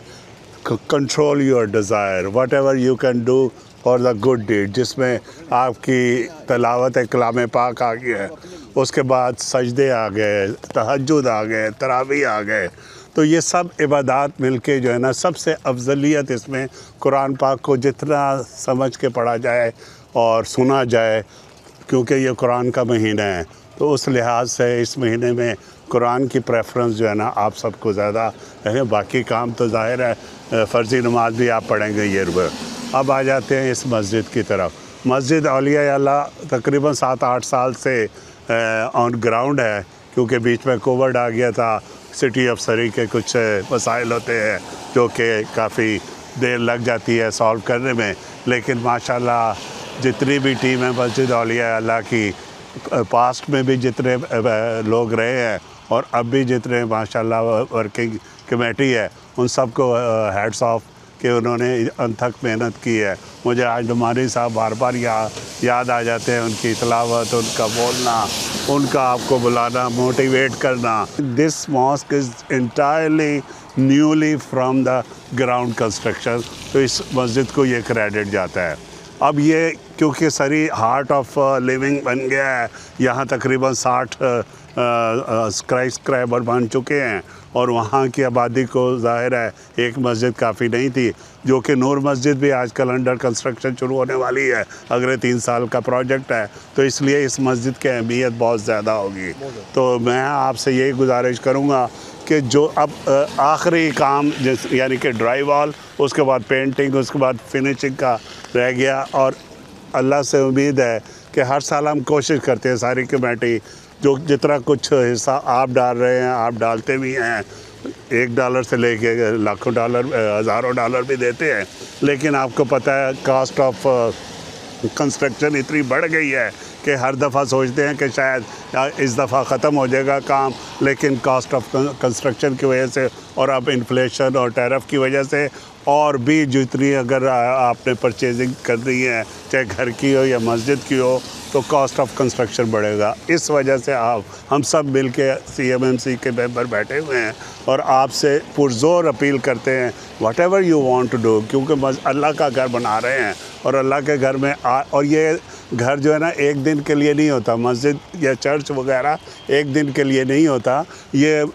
Control your desire, whatever you can do for the good deed, जिसमें आपकी तलावत कलाम पाक आ गया है, उसके बाद सजदे आ गए, तहज्जुद आ गए, तरावी आ गए। तो ये सब इबादत मिलके जो है ना, सबसे अफजलियत इसमें कुरान पाक को जितना समझ के पढ़ा जाए और सुना जाए, क्योंकि ये कुरान का महीना है, तो उस लिहाज से इस महीने में कुरान की प्रेफरेंस जो है ना आप सबको ज़्यादा है। बाकी काम तो ज़ाहिर है फ़र्ज़ी नमाज भी आप पढ़ेंगे ये रुपये। अब आ जाते हैं इस मस्जिद की तरफ। मस्जिद औलिया अल्लाह तकरीबन 7-8 साल से ऑन ग्राउंड है, क्योंकि बीच में कोविड आ गया था। सिटी ऑफ सरी के कुछ मसाइल होते हैं जो कि काफ़ी देर लग जाती है सॉल्व करने में, लेकिन माशाल्लाह जितनी भी टीम है मस्जिद औलिया अल्लाह की, पास्ट में भी जितने लोग रहे हैं और अब भी जितने माशाल्लाह वर्किंग कमेटी है, उन सबको हेड्स ऑफ कि उन्होंने अनथक मेहनत की है। मुझे आज नुमानी साहब बार बार याद आ जाते हैं, उनकी तलावत, उनका बोलना, उनका आपको बुलाना, मोटिवेट करना। This mosque is entirely newly from the ground construction, तो इस मस्जिद को ये क्रेडिट जाता है। अब ये क्योंकि सरी हार्ट ऑफ लिविंग बन गया है, यहाँ तकरीबन 60 स्क्राइबर बन चुके हैं और वहाँ की आबादी को ज़ाहिर है एक मस्जिद काफ़ी नहीं थी, जो कि नूर मस्जिद भी आजकल अंडर कंस्ट्रक्शन शुरू होने वाली है, अगले 3 साल का प्रोजेक्ट है, तो इसलिए इस मस्जिद की अहमियत बहुत ज़्यादा होगी। तो मैं आपसे यही गुजारिश करूँगा कि जो अब आखिरी काम यानी कि ड्राई वॉल, उसके बाद पेंटिंग, उसके बाद फिनिशिंग का रह गया, और अल्लाह से उम्मीद है कि हर साल हम कोशिश करते हैं, सारी कमेटी जो जितना कुछ हिस्सा आप डाल रहे हैं, आप डालते भी हैं, $1 से लेके लाखों डॉलर, हज़ारों डॉलर भी देते हैं, लेकिन आपको पता है कास्ट ऑफ कंस्ट्रक्शन इतनी बढ़ गई है कि हर दफ़ा सोचते हैं कि शायद इस दफ़ा ख़त्म हो जाएगा काम, लेकिन कास्ट ऑफ कंस्ट्रक्शन की वजह से और अब इन्फ्लेशन और टैरिफ की वजह से और भी जितनी अगर आपने परचेजिंग करनी है, चाहे घर की हो या मस्जिद की हो, तो कॉस्ट ऑफ कंस्ट्रक्शन बढ़ेगा। इस वजह से हम सब मिल के CMMC के मेंबर बैठे हुए हैं और आपसे पुरज़ोर अपील करते हैं, whatever you want to do, क्योंकि अल्लाह का घर बना रहे हैं और अल्लाह के घर में और ये घर जो है ना एक दिन के लिए नहीं होता, मस्जिद या चर्च वगैरह एक दिन के लिए नहीं होता, ये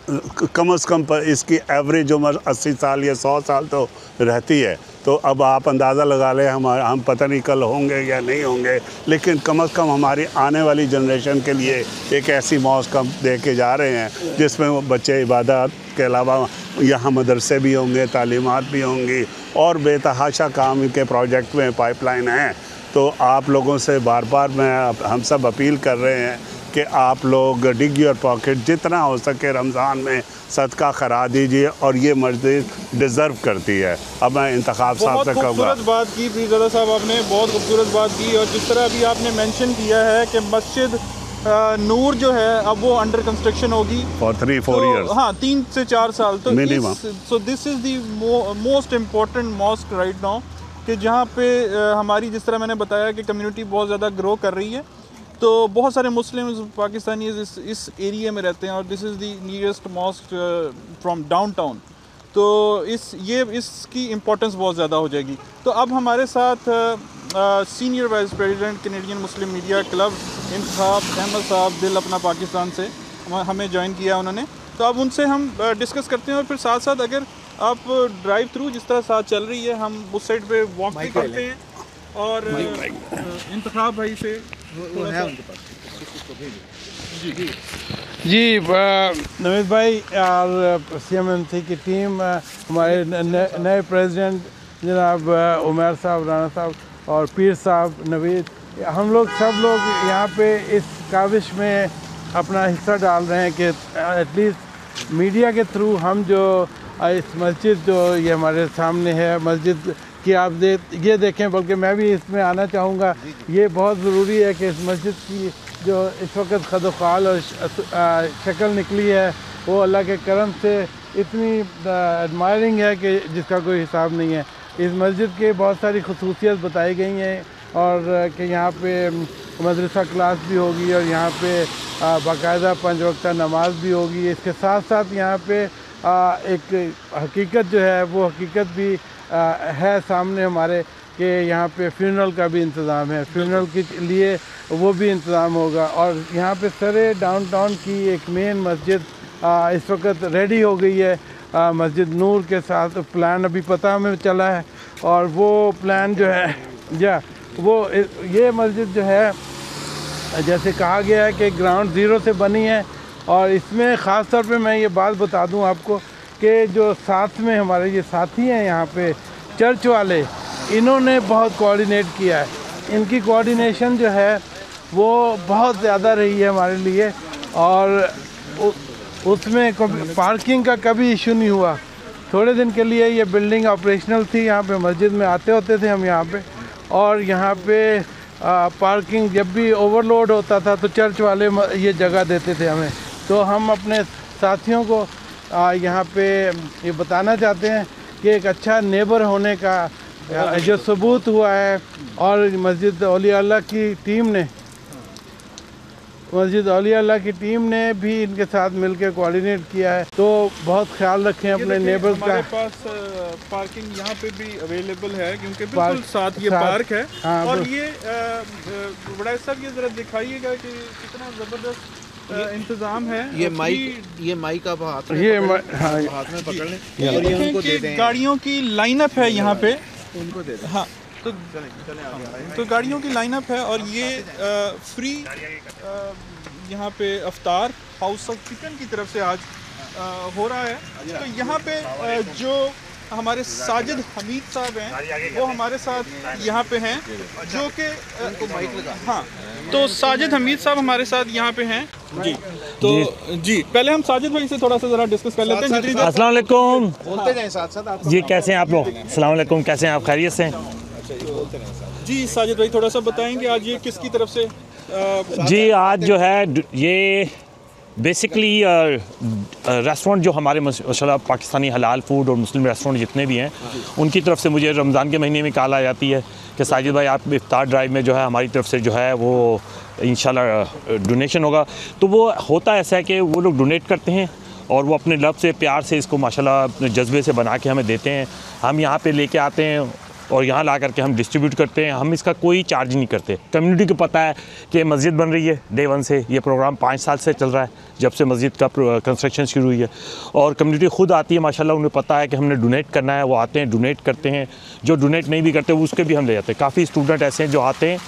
कम से कम इसकी एवरेज उम्र 80 साल या 100 साल तो रहती है। तो अब आप अंदाज़ा लगा लें, हम पता नहीं कल होंगे या नहीं होंगे, लेकिन कम से कम हमारी आने वाली जनरेशन के लिए एक ऐसी मॉस्क हम दे के जा रहे हैं जिसमें बच्चे इबादत के अलावा यहाँ मदरसे भी होंगे, तालीमात भी होंगी और बेतहाशा काम के प्रोजेक्ट में पाइपलाइन है। तो आप लोगों से बार बार हम सब अपील कर रहे हैं कि आप लोग डिग योर पॉकेट, जितना हो सके रमज़ान में सदका करा दीजिए, और ये मस्जिद डिज़र्व करती है। अब मैं इंतखाब साहब से कहूँगा। खूबसूरत बात की पीरज़ादा साहब, आपने बहुत खूबसूरत बात की, और जिस तरह अभी आपने मेंशन किया है कि मस्जिद नूर जो है अब वो अंडर कंस्ट्रक्शन होगी फॉर 3-4 ईयर्स, हाँ 3 से 4 साल, तो minimum. This is the most important mosque right now, कि जहाँ पे हमारी, जिस तरह मैंने बताया कि कम्युनिटी बहुत ज़्यादा ग्रो कर रही है, तो बहुत सारे मुस्लिम्स पाकिस्तानी इस एरिया में रहते हैं, और this is the nearest mosque from downtown, तो इसकी इम्पोर्टेंस बहुत ज़्यादा हो जाएगी। तो अब हमारे साथ सीनियर वाइस प्रेसिडेंट कैनेडियन मुस्लिम मीडिया क्लब इंतखाब अहमद साहब दिल अपना पाकिस्तान से हमें ज्वाइन किया उन्होंने, तो अब उनसे हम डिस्कस करते हैं, और फिर साथ साथ अगर आप ड्राइव थ्रू जिस तरह साथ चल रही है, हम उस साइड पे वॉक भी करते हैं, और इंतखाब भाई से जी नवीद भाई और CMMC की टीम, हमारे नए प्रेसिडेंट जनाब उमर साहब, राना साहब और पीर साहब, नवीद, हम लोग सब लोग यहाँ पे इस काविश में अपना हिस्सा डाल रहे हैं कि एटलीस्ट मीडिया के थ्रू हम जो इस मस्जिद जो ये हमारे सामने है मस्जिद कि आप ये देखें, बल्कि मैं भी इसमें आना चाहूँगा, ये बहुत ज़रूरी है कि इस मस्जिद की जो इस वक्त खदोखाल और शक्ल निकली है वो अल्लाह के करम से इतनी एडमायरिंग है कि जिसका कोई हिसाब नहीं है। इस मस्जिद के बहुत सारी खसूसियत बताई गई हैं, और कि यहाँ पे मदरसा क्लास भी होगी और यहाँ पे बाकायदा 5 वक्ता नमाज भी होगी। इसके साथ साथ यहाँ पे एक हकीकत जो है वो हकीकत भी है सामने हमारे कि यहाँ पे फ्यूनरल का भी इंतज़ाम है, फ्यूनरल के लिए वो भी इंतज़ाम होगा। और यहाँ पे सरे डाउनटाउन की एक मेन मस्जिद इस वक्त रेडी हो गई है मस्जिद नूर के साथ। प्लान अभी पता हमें चला है और वो प्लान जो है ये मस्जिद जो है जैसे कहा गया है कि ग्राउंड ज़ीरो से बनी है। और इसमें ख़ास तौर पे मैं ये बात बता दूं आपको कि जो साथ में हमारे ये साथी हैं यहाँ पे चर्च वाले, इन्होंने बहुत कोऑर्डिनेट किया है। इनकी कोऑर्डिनेशन जो है वो बहुत ज़्यादा रही है हमारे लिए और उसमें पार्किंग का कभी इशू नहीं हुआ। थोड़े दिन के लिए ये बिल्डिंग ऑपरेशनल थी, यहाँ पे मस्जिद में आते होते थे हम यहाँ पे, और यहाँ पे पार्किंग जब भी ओवरलोड होता था तो चर्च वाले ये जगह देते थे हमें। तो हम अपने साथियों को यहाँ पे ये बताना चाहते हैं कि एक अच्छा नेबर होने का जो सबूत हुआ है। और मस्जिद औलिया अल्लाह की टीम ने भी इनके साथ मिलकर कोऑर्डिनेट किया है। तो बहुत ख्याल रखें अपने नेबर्स का। हमारे पास पार्किंग यहाँ पे भी अवेलेबल है क्योंकि बिल्कुल साथ ये पार्क है। हाँ, और ये बड़ा साहब ये जरा दिखाइएगा कि कितना ज़बरदस्त इंतज़ाम है। ये माइक आप हाथ में पकड़ लें और ये उनको दे दें। गाड़ियों की लाइनअप है यहाँ पे, उनको दे दें। हाँ तो गाड़ियों की लाइनअप है और ये फ्री यहाँ पे अफ्तार हाउस ऑफ चिकन की तरफ से आज हो रहा है। तो यहाँ पे जो हमारे साजिद हमीद साहब हैं वो हमारे साथ यहाँ पे हैं, जो कि हाँ तो साजिद हमीद साहब हमारे साथ यहाँ पे हैं जी। तो जी पहले हम साजिद भाई से थोड़ा सा ज़रा डिस्कस कर लेते हैं। अस्सलाम वालेकुम। बोलते जाएं साथ जी, कैसे हैं आप लोग? अस्सलाम वालेकुम, कैसे हैं आप? खैरियत से? जी साजिद भाई थोड़ा सा बताएंगे आज ये किसकी तरफ से? जी आज जो है ये बेसिकली रेस्टोरेंट जो हमारे माशाल्लाह पाकिस्तानी हलाल फूड और मुस्लिम रेस्टोरेंट जितने भी हैं उनकी तरफ से मुझे रमज़ान के महीने में कॉल आ जाती है कि साजिद भाई आप इफ्तार ड्राइव में जो है हमारी तरफ से जो है वो इंशाल्लाह डोनेशन होगा। तो वो होता ऐसा है कि वो लोग डोनेट करते हैं और वो अपने लव से प्यार से इसको माशाल्लाह अपने जज्बे से बना के हमें देते हैं। हम यहाँ पे लेके आते हैं और यहाँ ला करके हम डिस्ट्रीब्यूट करते हैं। हम इसका कोई चार्ज नहीं करते। कम्युनिटी को पता है कि मस्जिद बन रही है डे 1 से, ये प्रोग्राम 5 साल से चल रहा है जब से मस्जिद का कंस्ट्रक्शन शुरू हुई है। और कम्युनिटी खुद आती है माशाल्लाह, उन्हें पता है कि हमने डोनेट करना है, वो आते हैं डोनेट करते हैं। जो डोनेट नहीं भी करते वो उसके भी हम ले जाते हैं। काफ़ी स्टूडेंट ऐसे हैं जो आते हैं,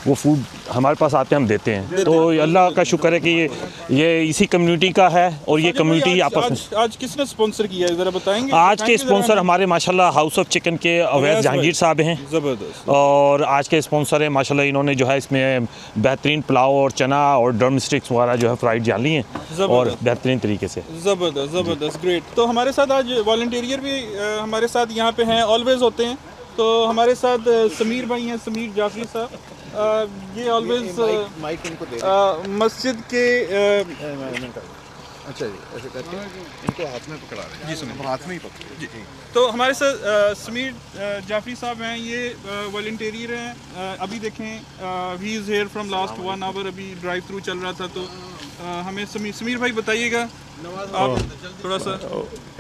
वो फूड हमारे पास आते हैं, हम देते हैं। तो अल्लाह का शुक्र है कि ये इसी कम्युनिटी का है और ये कम्युनिटी आपस में। आज किसने स्पॉन्सर किया है ज़रा बताएंगे? आज के स्पॉन्सर हमारे माशाल्लाह हाउस ऑफ चिकन के अवैध जहांगीर साहब हैं। ज़बरदस्त। और आज के स्पॉन्सर हैं माशाल्लाह, इन्होंने जो है इसमें बेहतरीन पुलाव और चना और ड्रम स्टिक्स वगैरह जो है फ्राइड डाली हैं और बेहतरीन तरीके से। ज़बरदस्त ग्रेट। तो हमारे साथ आज वॉलंटियर भी हमारे साथ यहाँ पे हैं, ऑलवेज होते हैं। तो हमारे साथ समीर भाई हैं, समीर जाफरी साहब। ये ऑलवेज माइक इनको दे दें। मस्जिद के अच्छा जी, ऐसे करके इनको हाथ में पकड़ा रहे हैं। जी सुनिए, हाथ में ही पकड़े जी। तो हमारे साथ समीर जाफरी साहब हैं, ये वॉलंटियर हैं। अभी देखें he is here from last 1 hour, अभी ड्राइव थ्रू चल रहा था। तो हमें समीर भाई बताइएगा आप थोड़ा सा।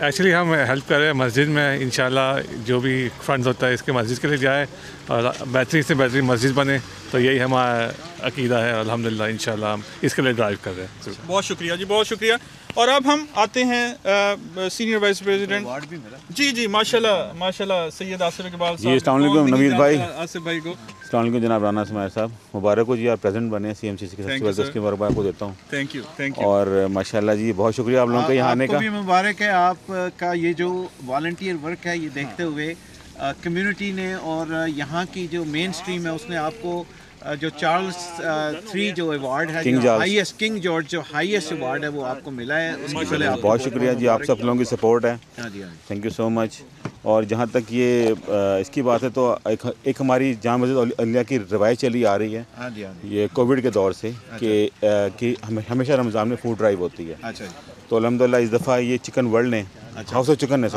एक्चुअली हम हेल्प कर रहे हैं मस्जिद में, इंशाल्लाह जो भी फंड्स होता है इसके मस्जिद के लिए जाए और बेहतरीन से बेहतरीन मस्जिद बने। तो यही हमारा अकीदा है। अल्हम्दुलिल्लाह इंशाल्लाह हम इसके लिए ड्राइव कर रहे हैं। बहुत शुक्रिया जी, बहुत शुक्रिया। और अब हम आते हैं सीनियर वाइस प्रेसिडेंट जी माशाल्लाह सैयद आसिफ इकबाल साहब। जी अस्सलाम वालेकुम नवीद भाई। आसिफ भाई को अस्सलाम वालेकुम जनाब राना सुमैर साहब, मुबारक हो जी, आप प्रेसिडेंट बने CMCC के। सबसे पहले उसकी मुबारकबाद को देता हूँ। Thank you. और माशाल्लाह जी बहुत शुक्रिया आप लोगों का यहाँ आने का। आपको भी मुबारक है, आपका ये जो वॉलंटियर वर्क है ये देखते हुए कम्युनिटी ने और यहाँ की जो मेन स्ट्रीम है उसने आपको जो चार्ल्स 3 जो अवार्ड है, हाईएस्ट किंग जॉर्ज जो हाईएस्ट अवार्ड है वो आपको मिला है। उसके लिए आपको बहुत शुक्रिया जी, आप सब लोगों की सपोर्ट है। Thank you so much. और जहाँ तक ये इसकी बात है तो एक हमारी जामा मस्जिद औलिया की रवायत चली आ रही है ये कोविड के दौर से कि हमेशा रमज़ान में फूड ड्राइव होती है। तो अल्हम्दुलिल्लाह इस दफ़ा ये चिकन वर्ल्ड ने हाउस ऑफ चिकन ने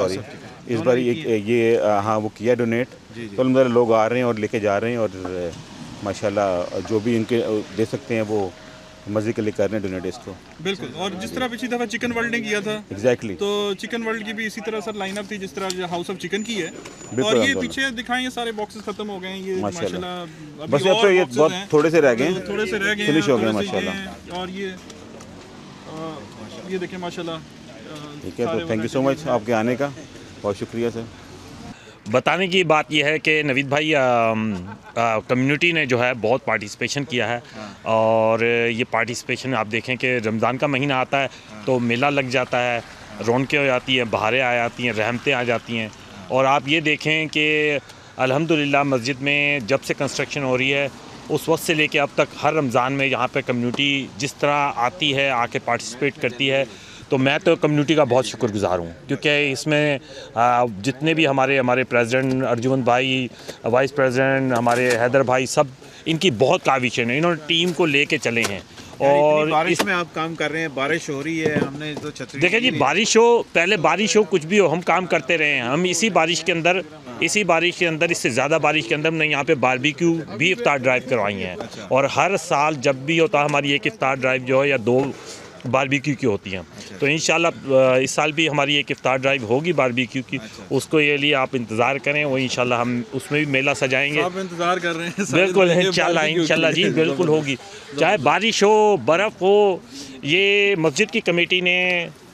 इस बार ये हाँ वो किया डोनेट। तो अल्हम्दुलिल्लाह लोग आ रहे हैं और लेके जा रहे हैं और माशाल्लाह जो भी इनके दे सकते हैं वो मस्जिद के लिए कर रहे हैं डोनेट इसको। बिल्कुल, और जिस तरह पिछली दफ़ा चिकन वर्ल्ड ने किया था एग्जैक्टली, तो चिकन वर्ल्ड की भी इसी तरह सर लाइनअप थी जिस तरह हाउस ऑफ चिकन की है। बिल्कुल, और ये पीछे दिखाएं, ये सारे बॉक्सेस खत्म हो गए हैं, ये माशाल्लाह बस अब तो ये बहुत थोड़े से रह गए हैं, थोड़े से रह गए, फिनिश हो गए माशाल्लाह। और ये देखें माशाल्लाह। ठीक है, तो थैंक यू सो मच आपके आने का, बहुत शुक्रिया सर। बताने की बात यह है कि नवीद भाई कम्युनिटी ने जो है बहुत पार्टिसिपेशन किया है, और ये पार्टिसिपेशन आप देखें कि रमज़ान का महीना आता है तो मेला लग जाता है, रौनकें हो जाती हैं, बहारें आ जाती हैं, रहमतें आ जाती हैं। और आप ये देखें कि अल्हम्दुलिल्लाह मस्जिद में जब से कंस्ट्रक्शन हो रही है उस वक्त से लेके अब तक हर रमज़ान में यहाँ पे कम्युनिटी जिस तरह आती है, आके पार्टिसिपेट करती है, तो मैं तो कम्युनिटी का बहुत शुक्रगुज़ार हूँ, क्योंकि इसमें जितने भी हमारे प्रेसिडेंट अर्जुन भाई, वाइस प्रेसिडेंट हमारे हैदर भाई, सब इनकी बहुत काविश है, इन्होंने टीम को लेके चले हैं। और बारिश में आप काम कर रहे हैं, बारिश हो रही है, हमने तो छतरी देखिए जी, बारिश हो, पहले बारिश हो, कुछ भी हो, हम काम करते रहे हैं। हम इसी बारिश के अंदर, इससे ज़्यादा बारिश के अंदर हमने यहाँ पे बारबेक्यू भी इफ्तार ड्राइव करवाई हैं। और हर साल जब भी होता है हमारी एक इफ्तार ड्राइव जो है या 2 बारबेक्यू की होती हैं। तो इंशाल्लाह इस साल भी हमारी एक इफ्तार ड्राइव होगी बारबेक्यू की, उसको ये लिए आप इंतज़ार करें, वो इंशाल्लाह हम उसमें भी मेला सजाएंगे। आप इंतज़ार कर रहे हैं? बिल्कुल, इंशाल्लाह जी, बिल्कुल होगी, चाहे बारिश हो, बर्फ़ हो। ये मस्जिद की कमेटी ने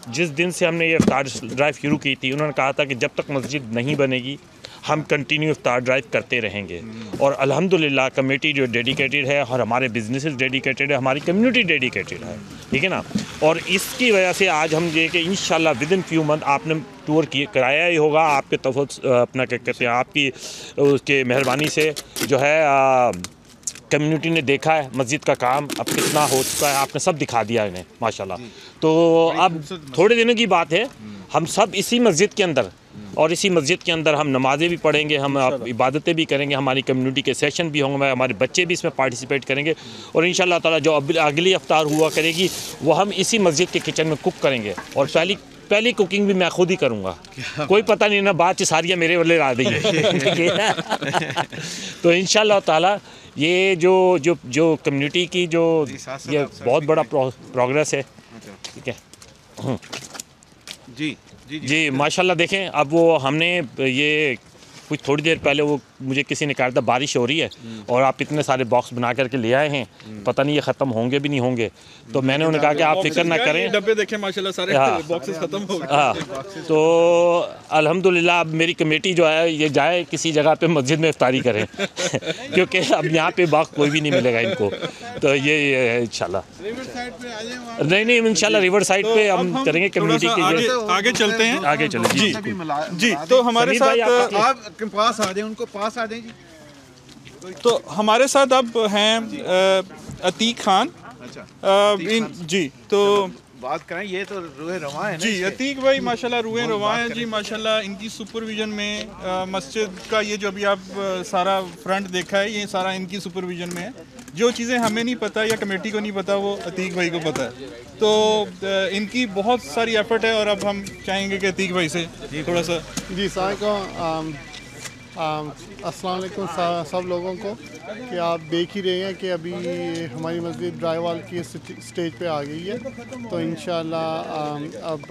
जिस दिन से हमने ये इफ्तार ड्राइव शुरू की थी, उन्होंने कहा था कि जब तक मस्जिद नहीं बनेगी हम कंटिन्यू इफ्तार ड्राइव करते रहेंगे। और अल्हम्दुलिल्लाह कमेटी जो डेडिकेटेड है, और हमारे बिजनेसेस डेडिकेटेड है, हमारी कम्युनिटी डेडिकेटेड है, ठीक है ना। और इसकी वजह से आज हम ये कि इंशाल्लाह विद इन फ्यू मंथ आपने टूर कराया ही होगा, आपके अपना क्या कहते हैं, आपकी उसके मेहरबानी से जो है कम्युनिटी ने देखा है मस्जिद का काम अब कितना हो चुका है, आपने सब दिखा दिया इन्हें माशाल्लाह। तो अब थोड़े दिनों की बात है, हम सब इसी मस्जिद के अंदर, और इसी मस्जिद के अंदर हम नमाज़ें भी पढ़ेंगे, हम इबादतें भी करेंगे, हमारी कम्युनिटी के सेशन भी होंगे, हमारे बच्चे भी इसमें पार्टिसिपेट करेंगे। और इंशाल्लाह ताला जो अगली इफ्तार हुआ करेगी वो हम इसी मस्जिद के किचन में कुक करेंगे, और पहली कुकिंग भी मैं खुद ही करूँगा। कोई पता नहीं ना, बात सारियाँ मेरे वाले ला दी है। तो इंशाल्लाह ताला ये जो कम्युनिटी की जो ये बहुत बड़ा प्रोग्रेस है, ठीक है जी माशाल्लाह। देखें अब वो हमने ये कुछ थोड़ी देर पहले वो मुझे किसी ने कहा था बारिश हो रही है और आप इतने सारे बॉक्स बना करके ले आए हैं, पता नहीं ये ख़त्म होंगे भी नहीं होंगे। तो मैंने उन्हें कहा कि आप फिक्र ना करें, डब्बे देखें माशाल्लाह सारे बॉक्सेस खत्म हो गए। हाँ, तो अल्हम्दुलिल्लाह अब मेरी कमेटी जो है ये जाए किसी जगह पे मस्जिद में इफ्तारी करें क्योंकि अब यहाँ पे बॉक्स कोई भी नहीं मिलेगा इनको। तो ये है इंशाल्लाह, नहीं इंशाल्लाह रिवर साइड पे हम करेंगे कम्युनिटी के। आगे चलते हैं, आगे चलें जी। तो हमारे साथ आप पास आ जाए, उनको पास आ जाए जी। तो हमारे साथ अब हैं अतीक खान। जी तो बात करें, ये तो रूहे रवा है जी। अतीक भाई माशाल्लाह रूहे रवा है जी माशाल्लाह। इनकी सुपरविजन में मस्जिद का ये जो अभी आप सारा फ्रंट देखा है, ये सारा इनकी सुपरविजन में है। जो चीज़ें हमें नहीं पता या कमेटी को नहीं पता वो अतीक भाई को पता है। तो इनकी बहुत सारी एफर्ट है, और अब हम चाहेंगे कि अतीक भाई से थोड़ा सा। जी अस्सलाम वालेकुम सब लोगों को, कि आप देख ही रहे हैं कि अभी हमारी मस्जिद ड्राईवाल की स्टेज पे आ गई है। तो इंशाल्लाह अब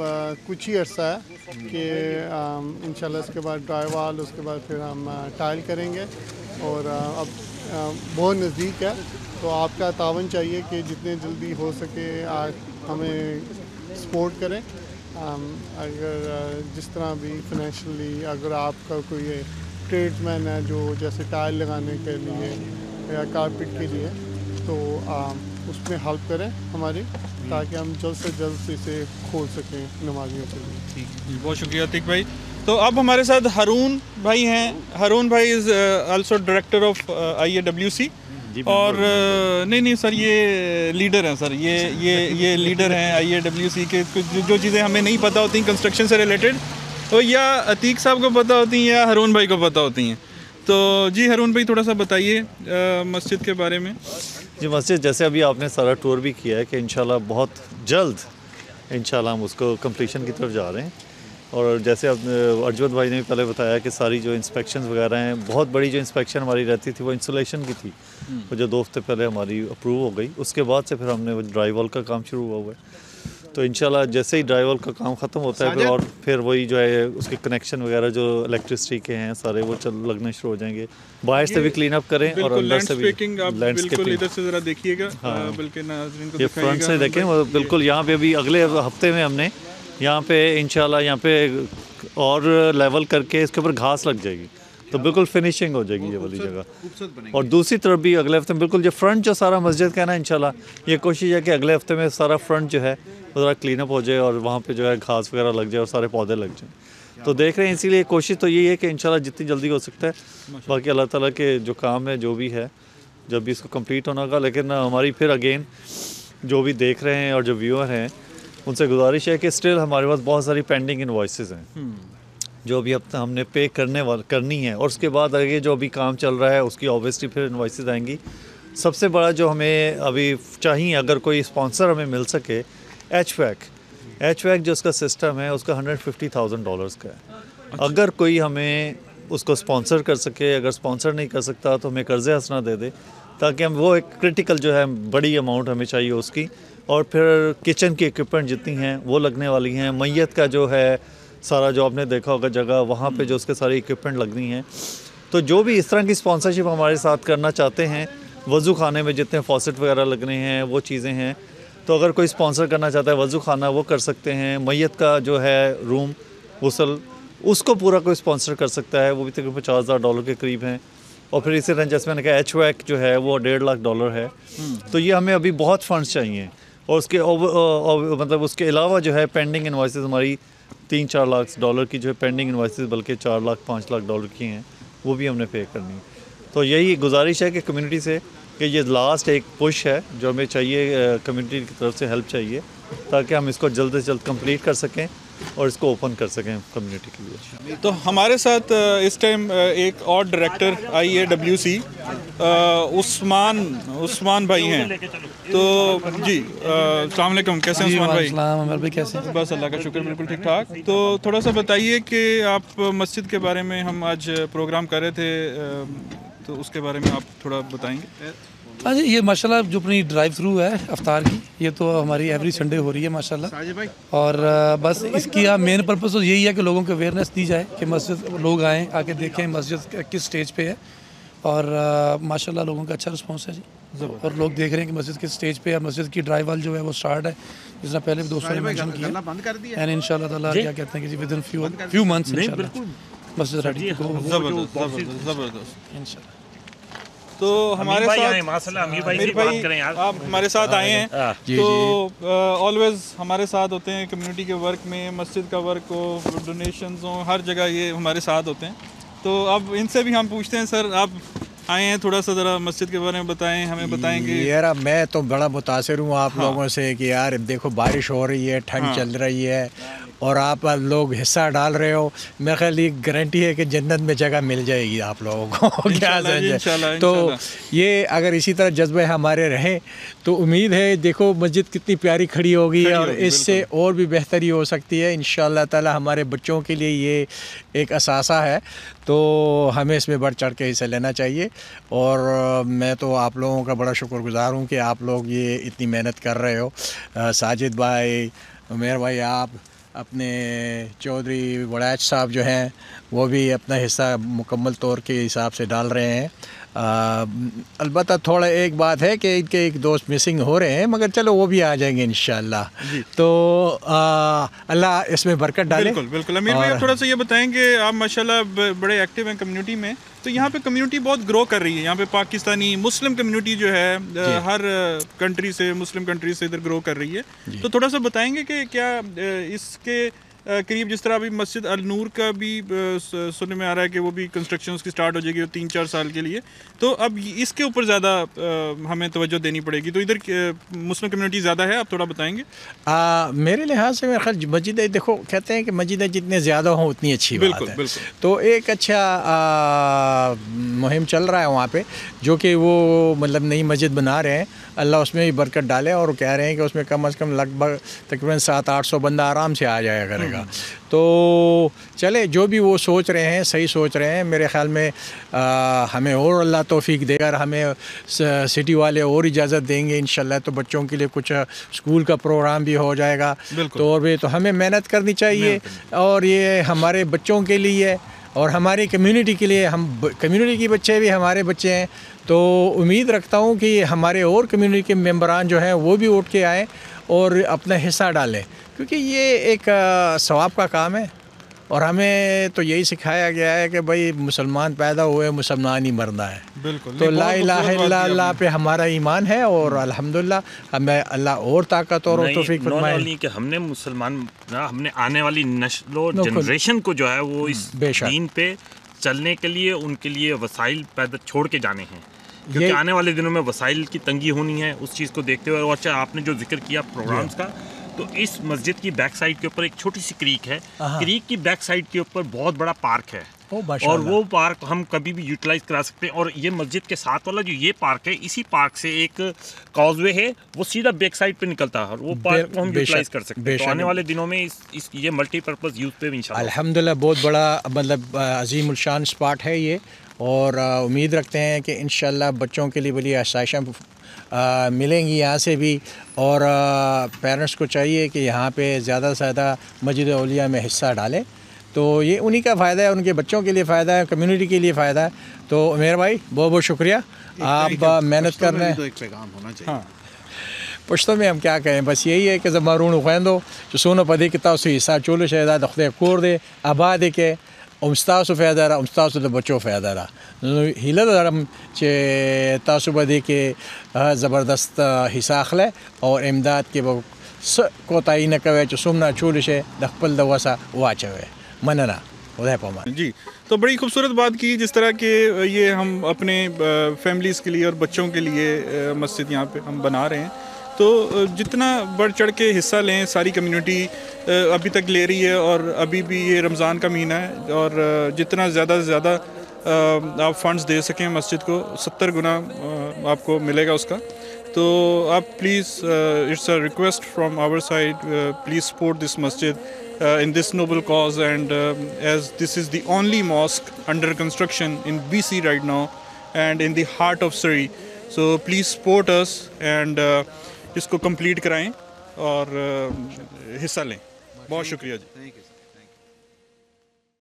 कुछ ही अर्सा है कि इंशाल्लाह इसके बाद ड्राईवाल, उसके बाद फिर हम टाइल करेंगे, और अब बहुत नज़दीक है। तो आपका तावन चाहिए कि जितने जल्दी हो सके हमें सपोर्ट करें। अगर जिस तरह भी फाइनेंशियली, अगर आपका कोई ट्रेड्समैन है जो जैसे टाइल लगाने के लिए या कारपेट के लिए, तो उसमें हेल्प करें हमारी, ताकि हम जल्द से जल्द इसे खोल सकें नमाजियों के लिए। ठीक है, बहुत शुक्रिया अतीक भाई। तो अब हमारे साथ हारून भाई हैं। हारून भाई is also director of IAWC। और नहीं सर, ये लीडर हैं सर, ये लीडर हैं IAWC के। जो चीज़ें हमें नहीं पता होती कंस्ट्रक्शन से रिलेटेड, तो या अतीक साहब को पता होती हैं या हारून भाई को पता होती हैं। तो जी हारून भाई थोड़ा सा बताइए मस्जिद के बारे में। जी, मस्जिद जैसे अभी आपने सारा टूर भी किया है कि इंशाल्लाह बहुत जल्द इंशाल्लाह हम उसको कंप्लीशन की तरफ जा रहे हैं। और जैसे अर्जुन भाई ने भी पहले बताया कि सारी जो इंस्पेक्शन वगैरह हैं, बहुत बड़ी जो इंस्पेक्शन हमारी रहती थी वो इंसुलेशन की थी, वो जो 2 हफ्ते पहले हमारी अप्रूव हो गई। उसके बाद से फिर हमने वो ड्राई वॉल का काम शुरू हुआ है। तो इंशाल्लाह जैसे ही ड्राई वॉल का काम ख़त्म होता है और फिर वही जो है उसके कनेक्शन वगैरह जो इलेक्ट्रिसिटी के हैं सारे वो लगने शुरू हो जाएंगे। बाहर से भी क्लीन अप करें और अंदर से भी लैंडस्केपिंग। इधर से ज़रा देखिएगा, बल्कि नाज़रीन को ये फ्रंट से देखें वो बिल्कुल यहाँ पे भी अगले हफ्ते में हमने यहाँ पे इंशाल्लाह यहाँ पे और लेवल करके इसके ऊपर घास लग जाएगी, तो बिल्कुल फिनिशिंग हो जाएगी ये वाली जगह। और दूसरी तरफ भी अगले हफ्ते में बिल्कुल जो फ्रंट जो सारा मस्जिद का है ना, इंशाल्लाह ये कोशिश है कि अगले हफ्ते में सारा फ्रंट जो है वो ज़रा क्लीन अप हो जाए और वहाँ पे जो है घास वगैरह लग जाए और सारे पौधे लग जाएँ। तो देख रहे हैं, इसीलिए कोशिश तो यही है कि इंशाल्लाह जितनी जल्दी हो सकता है, बाकी अल्लाह ताला के जो काम है जो भी है जब भी इसको कंप्लीट होना होगा। लेकिन हमारी फिर अगेन जो भी देख रहे हैं और जो व्यूअर हैं उनसे गुजारिश है कि स्टिल हमारे पास बहुत सारी पेंडिंग इनवॉइसेस हैं जो अभी अब हमने पे करनी है, और उसके बाद आगे जो अभी काम चल रहा है उसकी ऑब्वियसली फिर इनवॉइसेस आएंगी। सबसे बड़ा जो हमें अभी चाहिए, अगर कोई स्पॉन्सर हमें मिल सके, HVAC जो उसका सिस्टम है उसका $150,000 का है। अगर कोई हमें उसको स्पॉन्सर कर सके, अगर स्पॉन्सर नहीं कर सकता तो हमें कर्ज़े हसना दे दे, ताकि हम वो एक क्रिटिकल जो है बड़ी अमाउंट हमें चाहिए उसकी। और फिर किचन की इक्विपमेंट जितनी हैं वो लगने वाली हैं। मैयत का जो है सारा जो आपने देखा होगा जगह, वहाँ पे जो उसके सारी इक्विपमेंट लगनी हैं। तो जो भी इस तरह की स्पॉन्सरशिप हमारे साथ करना चाहते हैं, वज़ू खाने में जितने फॉसेट वगैरह लगने हैं वो चीज़ें हैं, तो अगर कोई स्पॉन्सर करना चाहता है वज़ू खाना वो कर सकते हैं। मैयत का जो है रूम गुसल उसको पूरा कोई स्पॉन्सर कर सकता है, वो भी तकरीबन $50,000 के करीब हैं। और फिर इसी तरह जैसे मैंने कहा HVAC जो है वो $1.5 लाख है। तो ये हमें अभी बहुत फंड्स चाहिए, और उसके मतलब उसके अलावा जो है पेंडिंग इनवॉइसेस हमारी $3-4 लाख की जो है पेंडिंग इनवॉइसेस, बल्कि $4-5 लाख की हैं, वो भी हमने पे करनी है। तो यही गुजारिश है कि कम्युनिटी से कि ये लास्ट एक पुश है जो हमें चाहिए, कम्युनिटी की तरफ से हेल्प चाहिए, ताकि हम इसको जल्द से जल्द कंप्लीट कर सकें और इसको ओपन कर सकें कम्युनिटी के लिए। तो हमारे साथ इस टाइम एक और डायरेक्टर IAWC उस्मान भाई हैं। तो जी अस्सलाम वालेकुम, कैसे हैं उस्मान भाई? अमर भाई कैसे हैं? बस अल्लाह का शुक्र, बिल्कुल ठीक ठाक। तो थोड़ा सा बताइए कि आप मस्जिद के बारे में, हम आज प्रोग्राम कर रहे थे तो उसके बारे में आप थोड़ा बताएंगे। हाँ जी, ये माशाल्लाह जो अपनी ड्राइव थ्रू है अफ्तार की, ये तो हमारी एवरी संडे हो रही है माशाल्लाह। और बस इसकी मेन पर्पस तो यही है कि लोगों को अवेयरनेस दी जाए कि मस्जिद लोग आएँ, आके देखें मस्जिद किस स्टेज पे है। और माशाल्लाह लोगों का अच्छा रिस्पॉन्स है जी, और लोग देख रहे हैं कि मस्जिद किस स्टेज पे है। मस्जिद की ड्राइव वाल जो है वो स्टार्ट है, जिसने पहले भी दोस्तों ने मेंशन किया, एंड इंशाल्लाह ताला क्या कहते हैं कि विद इन फ्यू मंथ्स इंशाल्लाह मस्जिद रेडी हो। ज़बरदस्त इंशाल्लाह। तो हमारे साथ मेरे भाई आप हमारे साथ आए हैं, तो ऑलवेज हमारे साथ होते हैं कम्युनिटी के वर्क में, मस्जिद का वर्क हो, डोनेशंस हो, हर जगह ये हमारे साथ होते हैं। तो अब इनसे भी हम पूछते हैं, सर आप आए हैं, थोड़ा सा ज़रा मस्जिद के बारे में बताएं, हमें बताएंगे। यार मैं तो बड़ा मुतासिर हूँ आप लोगों से कि यार देखो बारिश हो रही है, ठंड चल रही है, और आप लोग हिस्सा डाल रहे हो। मेरे ख्याल ये गारंटी है कि जन्नत में जगह मिल जाएगी आप लोगों को। क्या समझे? तो ये अगर इसी तरह जज्बे हमारे रहें तो उम्मीद है, देखो मस्जिद कितनी प्यारी खड़ी होगी और इससे और भी बेहतरी हो सकती है इंशाअल्लाह ताला। हमारे बच्चों के लिए ये एक असासा है, तो हमें इसमें बढ़ चढ़ के हिस्सा लेना चाहिए। और मैं तो आप लोगों का बड़ा शुक्रगुजार हूँ कि आप लोग ये इतनी मेहनत कर रहे हो। साजिद भाई, उमेर भाई, आप अपने चौधरी वड़ैच साहब जो हैं वो भी अपना हिस्सा मुकम्मल तौर के हिसाब से डाल रहे हैं। अलबत्ता थोड़ा एक बात है कि इनके एक दोस्त मिसिंग हो रहे हैं, मगर चलो वो भी आ जाएंगे इंशाल्लाह। तो अल्लाह इसमें बरकत डाले। बिल्कुल बिल्कुल। अमीर भाई आप थोड़ा सा ये बताएंगे, आप माशाल्लाह बड़े एक्टिव हैं कम्युनिटी में, तो यहाँ पे कम्युनिटी बहुत ग्रो कर रही है। यहाँ पे पाकिस्तानी मुस्लिम कम्युनिटी जो है हर कंट्री से, मुस्लिम कंट्री से इधर ग्रो कर रही है। तो थोड़ा सा बताएंगे कि क्या इसके करीब, जिस तरह अभी मस्जिद अल नूर का भी सुनने में आ रहा है कि वो भी कंस्ट्रक्शन उसकी स्टार्ट हो जाएगी 3-4 साल के लिए, तो अब इसके ऊपर ज़्यादा हमें तवज्जो देनी पड़ेगी। तो इधर मुस्लिम कम्युनिटी ज़्यादा है, आप थोड़ा बताएंगे। मेरे लिहाज से मेरे ख्याल मस्जिदें, देखो कहते हैं कि मस्जिदें जितने ज़्यादा हों उतनी अच्छी बात है। तो एक अच्छा मुहिम चल रहा है वहाँ पे, जो कि वो मतलब नई मस्जिद बना रहे हैं, अल्लाह उसमें भी बरकत डाले। और कह रहे हैं कि उसमें कम से कम लगभग तकरीबन 700-800 बंदा आराम से आ जाया करेगा। जाएगा। तो चले, जो भी वो सोच रहे हैं सही सोच रहे हैं। मेरे ख्याल में हमें और अल्लाह तौफीक देगा, हमें सिटी वाले और इजाज़त देंगे इंशाल्लाह, तो बच्चों के लिए कुछ स्कूल का प्रोग्राम भी हो जाएगा। तो और भी तो हमें मेहनत करनी चाहिए, और ये हमारे बच्चों के लिए और हमारी कम्युनिटी के लिए। हम कम्युनिटी के बच्चे भी हमारे बच्चे हैं, तो उम्मीद रखता हूँ कि हमारे और कम्युनिटी के मेंबरान जो हैं वो भी उठ के आएँ और अपना हिस्सा डालें, क्योंकि ये एक सवाब का काम है। और हमें तो यही सिखाया गया है कि भाई मुसलमान पैदा हुए, मुसलमान ही मरना है। बिल्कुल। तो ला इलाहा इल्लल्लाह पे हमारा ईमान है, और अल्हम्दुलिल्लाह हमें अल्लाह और ताकत और तौफीक फरमाए। कि हमने हमने आने वाली नस्लों जनरेशन को जो है वो इस दीन पे चलने के लिए उनके लिए वसाइल पैदा छोड़ के जाने हैं, क्योंकि आने वाले दिनों में वसाइल की तंगी होनी है। उस चीज़ को देखते हुए, और अच्छा आपने जो जिक्र किया प्रोग्राम्स का, तो इस मस्जिद की बैक साइड के ऊपर एक छोटी सी क्रीक है। क्रीक की बैक साइड के ऊपर बहुत बड़ा पार्क है, और वो पार्क हम कभी भी यूटिलाइज करा सकते हैं। और ये मस्जिद के साथ वाला जो ये पार्क है, इसी पार्क से एक कॉजवे है, वो सीधा बैक साइड पे निकलता है, और वो पार्क को हम यूटिलाइज कर सकते हैं। तो आने वाले दिनों में इस ये मल्टीपर्पज़ यूज़ पे भी इंशाल्लाह अल्हम्दुलिल्लाह बहुत बड़ा मतलब अजीम शान स्पॉट है ये, और उम्मीद रखते हैं कि इंशाल्लाह बच्चों के लिए बड़ी आसाइशें मिलेंगी यहाँ से भी। और पेरेंट्स को चाहिए कि यहाँ पे ज़्यादा से ज़्यादा मस्जिद औलिया में हिस्सा डालें, तो ये उन्हीं का फ़ायदा है, उनके बच्चों के लिए फ़ायदा है, कम्युनिटी के लिए फ़ायदा है। तो मेरे भाई बहुत बहुत शुक्रिया, आप मेहनत कर रहे हैं। तो एक पैगाम होना चाहिए। हाँ, पुश्तो में हम क्या कहें, बस यही है कि ज़मारून ख़ुंदो जो सोनो पदी किताब से हिस्सा चोलो शायद खुदे कोर दे आबाद के उमस्तासु फ़ायदा उमस्तासु तो बच्चों फ़ायदा हिला दरम चे तासुबदी के ज़बरदस्त हिस्सा खले और इमदाद के वो को ताइन कवे जो सुमना चोल से दखपल दवासा वाचवे मनना उदय पमा जी। तो बड़ी खूबसूरत बात की, जिस तरह के ये हम अपने फैमिलीज़ के लिए और बच्चों के लिए मस्जिद यहाँ पे हम बना रहे हैं, तो जितना बढ़ चढ़ के हिस्सा लें, सारी कम्युनिटी अभी तक ले रही है, और अभी भी ये रमज़ान का महीना है, और जितना ज़्यादा से ज़्यादा आप फंड्स दे सकें मस्जिद को, 70 गुना आपको मिलेगा उसका। तो आप please, it's a request from our side, please support this मस्जिद in this noble cause, and as this is the only mosque under construction in BC right now and in the heart of Surrey, so please support us and इसको complete कराएं और हिस्सा लें। बहुत शुक्रिया जी।